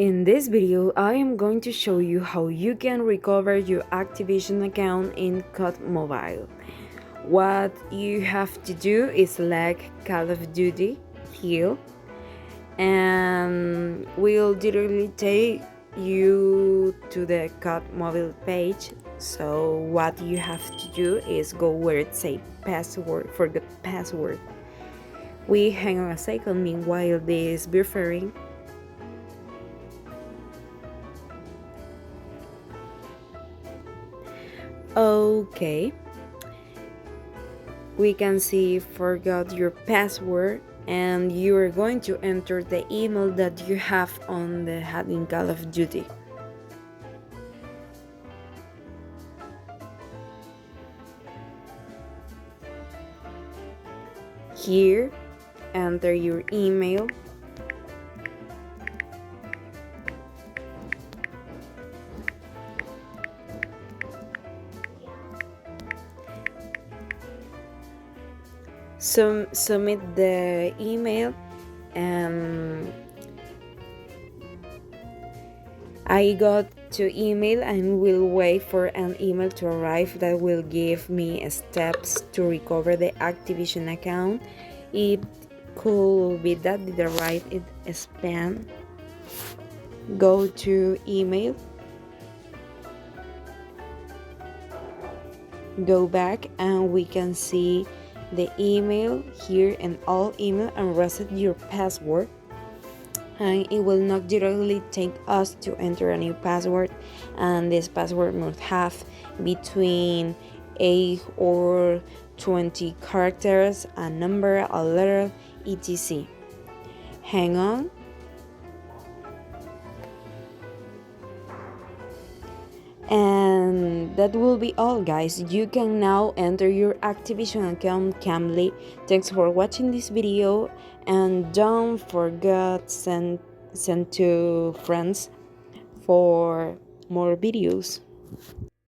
In this video, I am going to show you how you can recover your Activision account in COD Mobile. What you have to do is select Call of Duty here, and will directly take you to the COD Mobile page. So what you have to do is go where it says password, forget password. We hang on a second meanwhile this buffering. Okay, we can see forgot your password, and you are going to enter the email that you have on the having Call of Duty. Here, enter your email. Submit the email, and I got to email and will wait for an email to arrive that will give me steps to recover the Activision account. It could be that it arrived in spam. Go to email, go back, and we can see the email here and all email, and reset your password, and it will not directly take us to enter a new password, and this password must have between 8 or 20 characters, a number, a letter, etc. Hang on. And that will be all, guys. You can now enter your Activision account calmly. Thanks for watching this video, and don't forget send to friends for more videos.